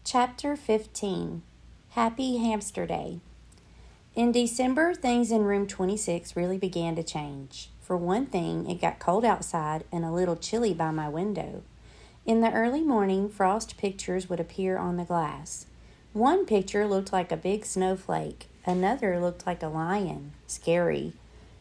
Chapter 15 Happy Hamster Day. In December, things in room 26 really began to change. For one thing, it got cold outside and a little chilly by my window. In the early morning, frost pictures would appear on the glass. One picture looked like a big snowflake. Another looked like a lion. Scary.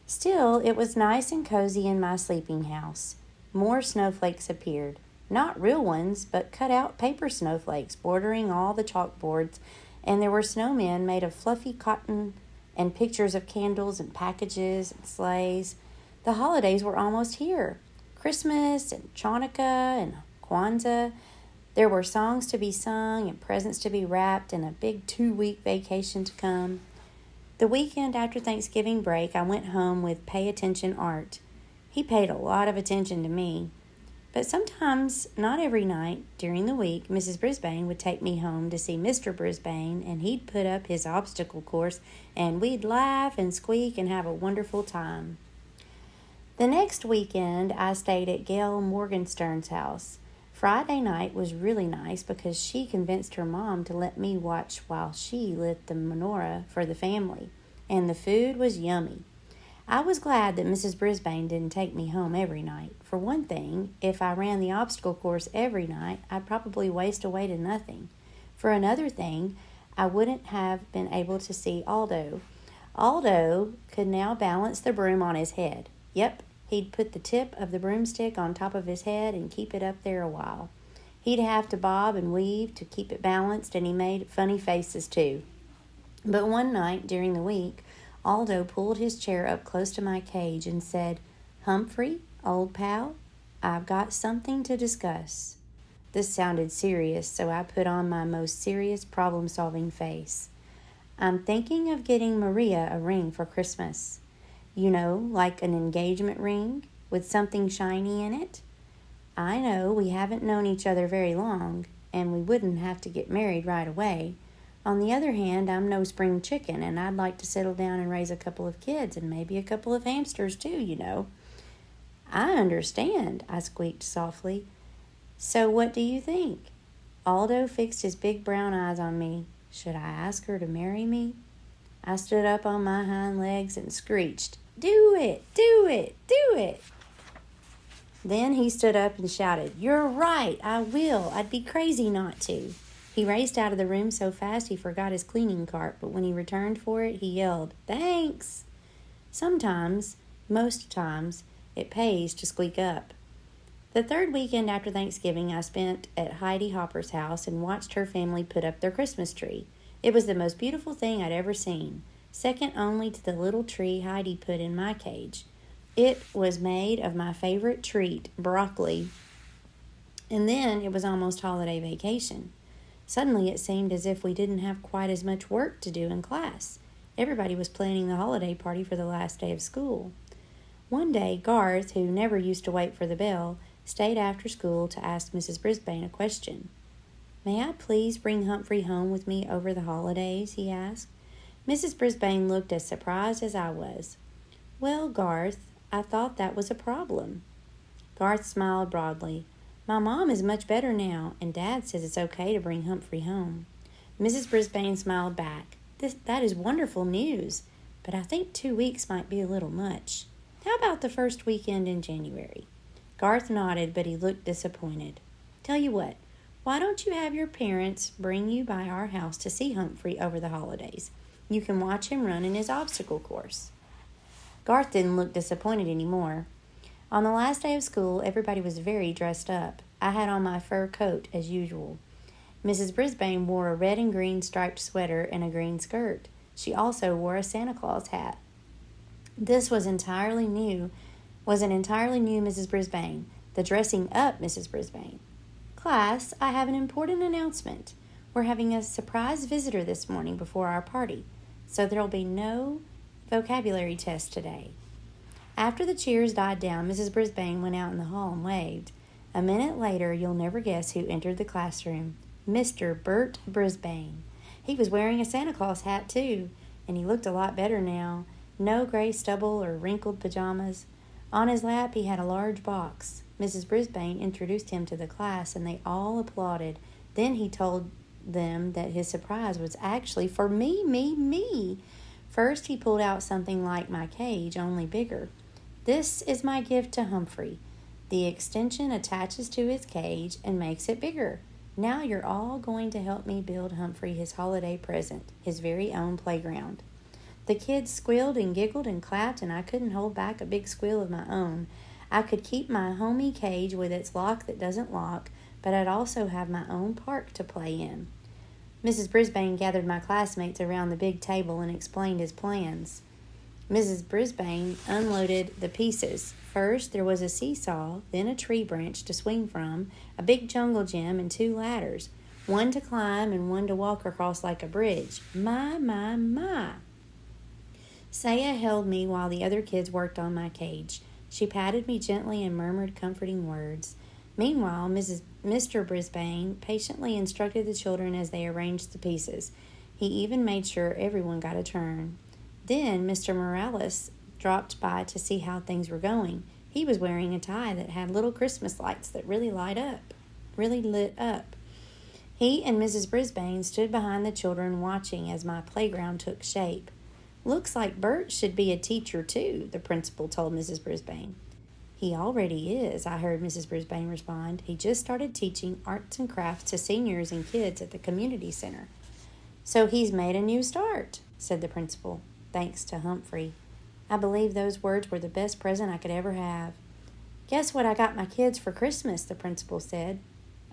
Still, it was nice and cozy in my sleeping house. More snowflakes appeared. Not real ones, but cut-out paper snowflakes bordering all the chalkboards, and there were snowmen made of fluffy cotton and pictures of candles and packages and sleighs. The holidays were almost here. Christmas and Chanukah and Kwanzaa. There were songs to be sung and presents to be wrapped and a big 2-week vacation to come. The weekend after Thanksgiving break, I went home with Pay Attention Art. He paid a lot of attention to me. But sometimes, not every night, during the week, Mrs. Brisbane would take me home to see Mr. Brisbane, and he'd put up his obstacle course, and we'd laugh and squeak and have a wonderful time. The next weekend, I stayed at Gail Morgenstern's house. Friday night was really nice because she convinced her mom to let me watch while she lit the menorah for the family, and the food was yummy. I was glad that Mrs. Brisbane didn't take me home every night. For one thing, if I ran the obstacle course every night, I'd probably waste away to nothing. For another thing, I wouldn't have been able to see Aldo. Aldo could now balance the broom on his head. Yep, he'd put the tip of the broomstick on top of his head and keep it up there a while. He'd have to bob and weave to keep it balanced, and he made funny faces too. But one night during the week, Aldo pulled his chair up close to my cage and said, "Humphrey, old pal, I've got something to discuss." This sounded serious, so I put on my most serious problem-solving face. "I'm thinking of getting Maria a ring for Christmas. You know, like an engagement ring with something shiny in it. I know we haven't known each other very long, and we wouldn't have to get married right away. On the other hand, I'm no spring chicken, and I'd like to settle down and raise a couple of kids and maybe a couple of hamsters too, you know." "I understand," I squeaked softly. "So what do you think?" Aldo fixed his big brown eyes on me. Should I ask her to marry me? I stood up on my hind legs and screeched, "Do it! Do it! Do it!" Then he stood up and shouted, "You're right, I will. I'd be crazy not to." He raced out of the room so fast he forgot his cleaning cart, but when he returned for it, he yelled, "Thanks!" Sometimes, most times, it pays to squeak up. The third weekend after Thanksgiving, I spent at Heidi Hopper's house and watched her family put up their Christmas tree. It was the most beautiful thing I'd ever seen, second only to the little tree Heidi put in my cage. It was made of my favorite treat, broccoli, and then it was almost holiday vacation. Suddenly it seemed as if we didn't have quite as much work to do in class. Everybody was planning the holiday party for the last day of school. One day, Garth, who never used to wait for the bell, stayed after school to ask Mrs. Brisbane a question. "May I please bring Humphrey home with me over the holidays?" he asked. Mrs. Brisbane looked as surprised as I was. "Well, Garth, I thought that was a problem." Garth smiled broadly. "My mom is much better now, and Dad says it's okay to bring Humphrey home." Mrs. Brisbane smiled back. That is wonderful news, but I think 2 weeks might be a little much. How about the first weekend in January?" Garth nodded, but he looked disappointed. "Tell you what, why don't you have your parents bring you by our house to see Humphrey over the holidays? You can watch him run in his obstacle course." Garth didn't look disappointed anymore. On the last day of school, everybody was very dressed up. I had on my fur coat, as usual. Mrs. Brisbane wore a red and green striped sweater and a green skirt. She also wore a Santa Claus hat. This was an entirely new Mrs. Brisbane, the dressing up Mrs. Brisbane. "Class, I have an important announcement. We're having a surprise visitor this morning before our party, so there'll be no vocabulary test today." After the cheers died down, Mrs. Brisbane went out in the hall and waved. A minute later, you'll never guess who entered the classroom. Mr. Bert Brisbane. He was wearing a Santa Claus hat, too, and he looked a lot better now. No gray stubble or wrinkled pajamas. On his lap, he had a large box. Mrs. Brisbane introduced him to the class, and they all applauded. Then he told them that his surprise was actually for me. First, he pulled out something like my cage, only bigger. "This is my gift to Humphrey. The extension attaches to his cage and makes it bigger. Now you're all going to help me build Humphrey his holiday present, his very own playground." The kids squealed and giggled and clapped, and I couldn't hold back a big squeal of my own. I could keep my homey cage with its lock that doesn't lock, but I'd also have my own park to play in. Mrs. Brisbane gathered my classmates around the big table and explained his plans. Mrs. Brisbane unloaded the pieces. First, there was a seesaw, then a tree branch to swing from, a big jungle gym, and 2 ladders, one to climb and one to walk across like a bridge. My. Saya held me while the other kids worked on my cage. She patted me gently and murmured comforting words. Meanwhile, Mr. Brisbane patiently instructed the children as they arranged the pieces. He even made sure everyone got a turn. Then Mr. Morales dropped by to see how things were going. He was wearing a tie that had little Christmas lights that really lit up. He and Mrs. Brisbane stood behind the children watching as my playground took shape. "Looks like Bert should be a teacher too," the principal told Mrs. Brisbane. "He already is," I heard Mrs. Brisbane respond. "He just started teaching arts and crafts to seniors and kids at the community center." "So he's made a new start," said the principal, thanks to Humphrey. I believe those words were the best present I could ever have. "Guess what I got my kids for Christmas," the principal said.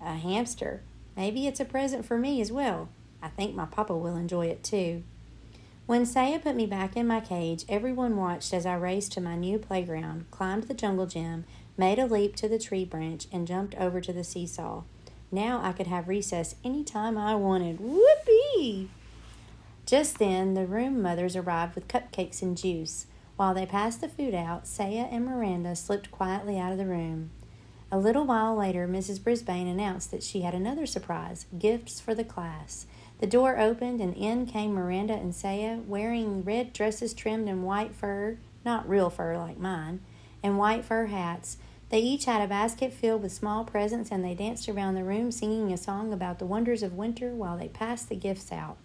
"A hamster. Maybe it's a present for me as well. I think my papa will enjoy it too." When Saya put me back in my cage, everyone watched as I raced to my new playground, climbed the jungle gym, made a leap to the tree branch, and jumped over to the seesaw. Now I could have recess any time I wanted. Whoopee! Just then, the room mothers arrived with cupcakes and juice. While they passed the food out, Saya and Miranda slipped quietly out of the room. A little while later, Mrs. Brisbane announced that she had another surprise, gifts for the class. The door opened, and in came Miranda and Saya, wearing red dresses trimmed in white fur, not real fur like mine, and white fur hats. They each had a basket filled with small presents, and they danced around the room singing a song about the wonders of winter while they passed the gifts out.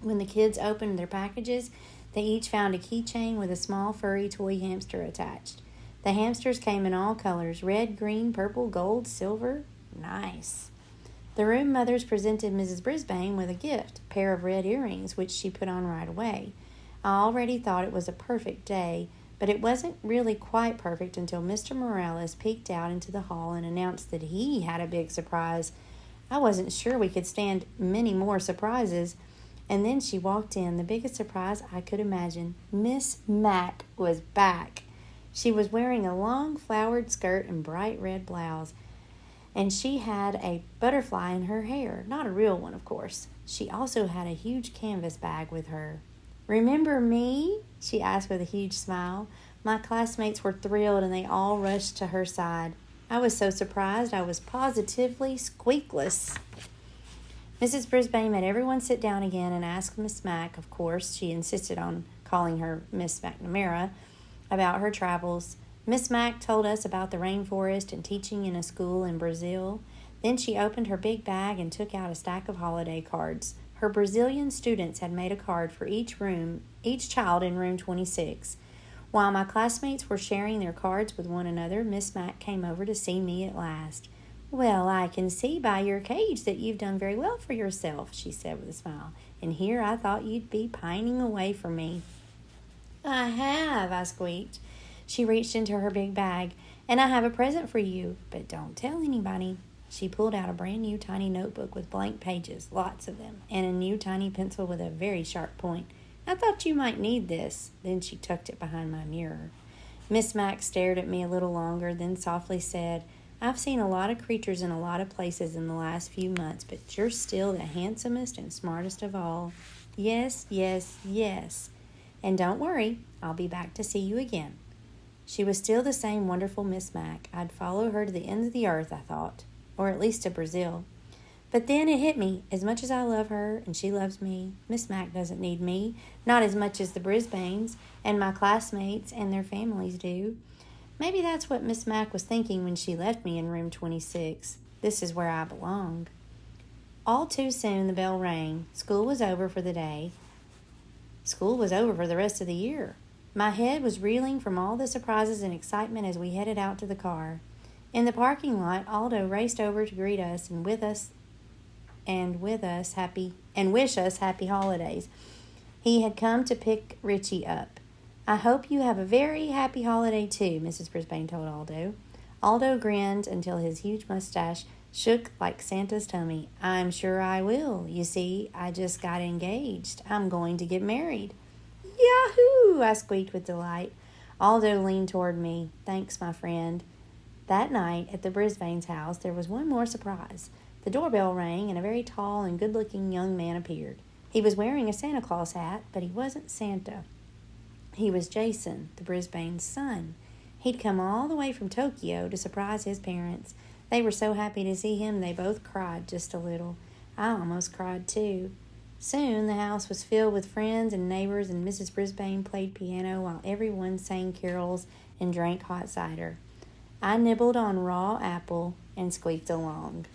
When the kids opened their packages, they each found a keychain with a small furry toy hamster attached. The hamsters came in all colors, red, green, purple, gold, silver. Nice. The room mothers presented Mrs. Brisbane with a gift, a pair of red earrings, which she put on right away. I already thought it was a perfect day, but it wasn't really quite perfect until Mr. Morales peeked out into the hall and announced that he had a big surprise. I wasn't sure we could stand many more surprises. And then she walked in, the biggest surprise I could imagine. Miss Mac was back. She was wearing a long flowered skirt and bright red blouse, and she had a butterfly in her hair. Not a real one, of course. She also had a huge canvas bag with her. "Remember me?" she asked with a huge smile. My classmates were thrilled, and they all rushed to her side. I was so surprised I was positively squeakless. Mrs. Brisbane made everyone sit down again and asked Miss Mac, of course, she insisted on calling her Miss McNamara, about her travels. Miss Mac told us about the rainforest and teaching in a school in Brazil. Then she opened her big bag and took out a stack of holiday cards. Her Brazilian students had made a card for each child in room 26. While my classmates were sharing their cards with one another, Miss Mac came over to see me at last. "Well, I can see by your cage that you've done very well for yourself," she said with a smile. "And here I thought you'd be pining away from me." "I have," I squeaked. She reached into her big bag. "And I have a present for you, but don't tell anybody." She pulled out a brand new tiny notebook with blank pages, lots of them, and a new tiny pencil with a very sharp point. "I thought you might need this." Then she tucked it behind my mirror. Miss Mac stared at me a little longer, then softly said, "I've seen a lot of creatures in a lot of places in the last few months, but you're still the handsomest and smartest of all. Yes, yes, yes. And don't worry, I'll be back to see you again." She was still the same wonderful Miss Mac. I'd follow her to the ends of the earth, I thought, or at least to Brazil. But then it hit me. As much as I love her and she loves me, Miss Mac doesn't need me, not as much as the Brisbanes and my classmates and their families do. Maybe that's what Miss Mac was thinking when she left me in room 26. This is where I belong. All too soon the bell rang. School was over for the day. School was over for the rest of the year. My head was reeling from all the surprises and excitement as we headed out to the car. In the parking lot, Aldo raced over to greet us and wish us happy holidays. He had come to pick Richie up. "I hope you have a very happy holiday too," Mrs. Brisbane told Aldo. Aldo grinned until his huge mustache shook like Santa's tummy. "I'm sure I will. You see, I just got engaged. I'm going to get married." "Yahoo!" I squeaked with delight. Aldo leaned toward me. "Thanks, my friend." That night at the Brisbane's house, there was one more surprise. The doorbell rang, and a very tall and good-looking young man appeared. He was wearing a Santa Claus hat, but he wasn't Santa. He was Jason, the Brisbane's son. He'd come all the way from Tokyo to surprise his parents. They were so happy to see him, they both cried just a little. I almost cried too. Soon the house was filled with friends and neighbors, and Mrs. Brisbane played piano while everyone sang carols and drank hot cider. I nibbled on raw apple and squeaked along.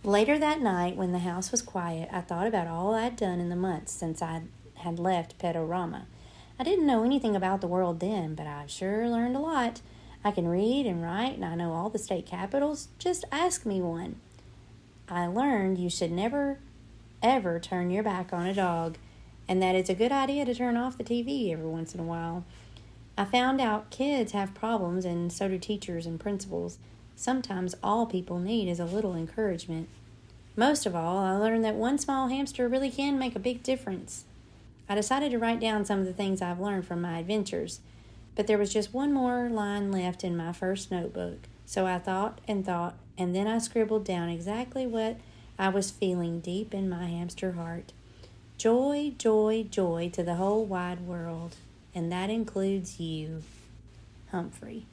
Later that night, when the house was quiet, I thought about all I'd done in the months since I had left Pedorama. I didn't know anything about the world then, but I've sure learned a lot. I can read and write, and I know all the state capitals. Just ask me one. I learned you should never, ever turn your back on a dog, and that it's a good idea to turn off the TV every once in a while. I found out kids have problems, and so do teachers and principals. Sometimes all people need is a little encouragement. Most of all, I learned that one small hamster really can make a big difference. I decided to write down some of the things I've learned from my adventures, but there was just one more line left in my first notebook. So I thought, and then I scribbled down exactly what I was feeling deep in my hamster heart. Joy, joy, joy to the whole wide world, and that includes you. Humphrey.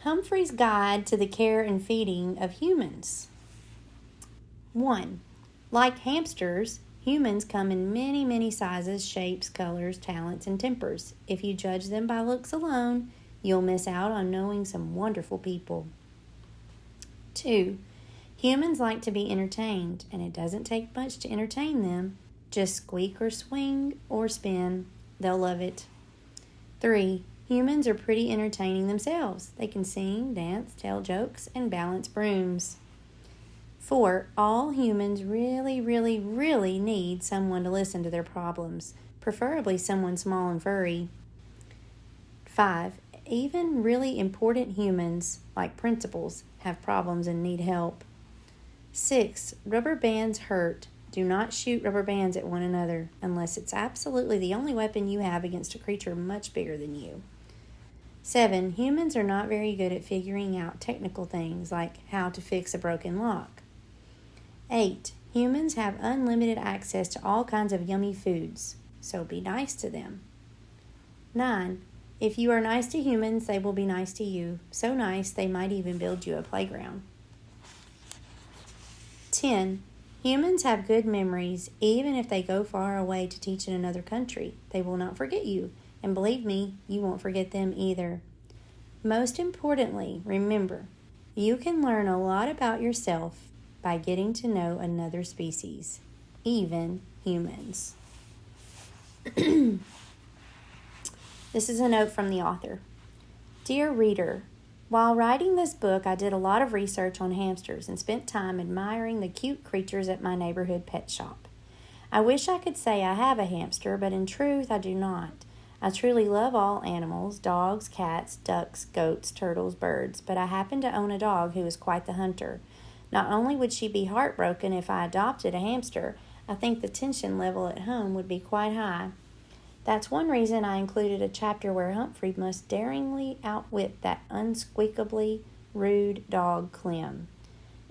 Humphrey's Guide to the Care and Feeding of Humans. 1. Like hamsters, humans come in many, many sizes, shapes, colors, talents, and tempers. If you judge them by looks alone, you'll miss out on knowing some wonderful people. 2. Humans like to be entertained, and it doesn't take much to entertain them. Just squeak or swing or spin. They'll love it. 3. Humans are pretty entertaining themselves. They can sing, dance, tell jokes, and balance brooms. 4. All humans really, really, really need someone to listen to their problems, preferably someone small and furry. 5. Even really important humans, like principals, have problems and need help. 6. Rubber bands hurt. Do not shoot rubber bands at one another unless it's absolutely the only weapon you have against a creature much bigger than you. 7. Humans are not very good at figuring out technical things like how to fix a broken lock. 8. Humans have unlimited access to all kinds of yummy foods, so be nice to them. 9. If you are nice to humans, they will be nice to you. So nice, they might even build you a playground. 10. Humans have good memories, even if they go far away to teach in another country. They will not forget you, and believe me, you won't forget them either. Most importantly, remember, you can learn a lot about yourself by getting to know another species, even humans. This is a note from the author. Dear reader, while writing this book, I did a lot of research on hamsters and spent time admiring the cute creatures at my neighborhood pet shop. I wish I could say I have a hamster, but in truth, I do not. I truly love all animals, dogs, cats, ducks, goats, turtles, birds, but I happen to own a dog who is quite the hunter. Not only would she be heartbroken if I adopted a hamster, I think the tension level at home would be quite high. That's one reason I included a chapter where Humphrey must daringly outwit that unsqueakably rude dog Clem.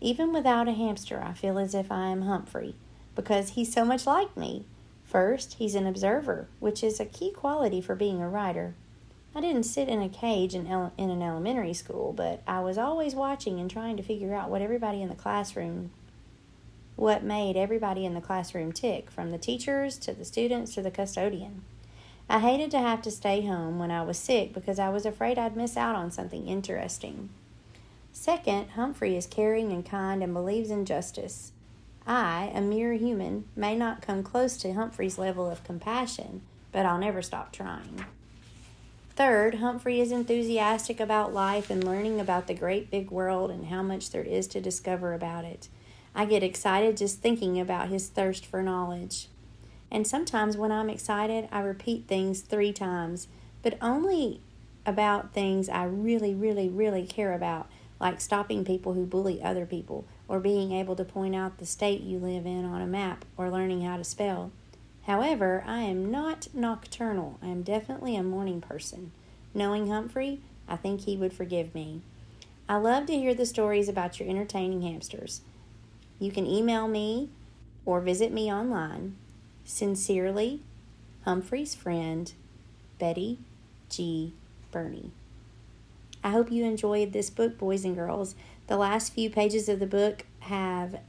Even without a hamster, I feel as if I am Humphrey, because he's so much like me. First, he's an observer, which is a key quality for being a writer. I didn't sit in a cage in an elementary school, but I was always watching and trying to figure out what made everybody in the classroom tick, from the teachers to the students to the custodian. I hated to have to stay home when I was sick because I was afraid I'd miss out on something interesting. Second, Humphrey is caring and kind and believes in justice. I, a mere human, may not come close to Humphrey's level of compassion, but I'll never stop trying. Third, Humphrey is enthusiastic about life and learning about the great big world and how much there is to discover about it. I get excited just thinking about his thirst for knowledge. And sometimes when I'm excited, I repeat things 3 times, but only about things I really, really, really care about, like stopping people who bully other people, or being able to point out the state you live in on a map, or learning how to spell. However, I am not nocturnal. I am definitely a morning person. Knowing Humphrey, I think he would forgive me. I love to hear the stories about your entertaining hamsters. You can email me or visit me online. Sincerely, Humphrey's friend, Betty G. Burney. I hope you enjoyed this book, boys and girls. The last few pages of the book have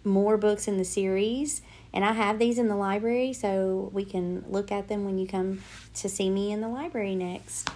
more books in the series, and I have these in the library, so we can look at them when you come to see me in the library next.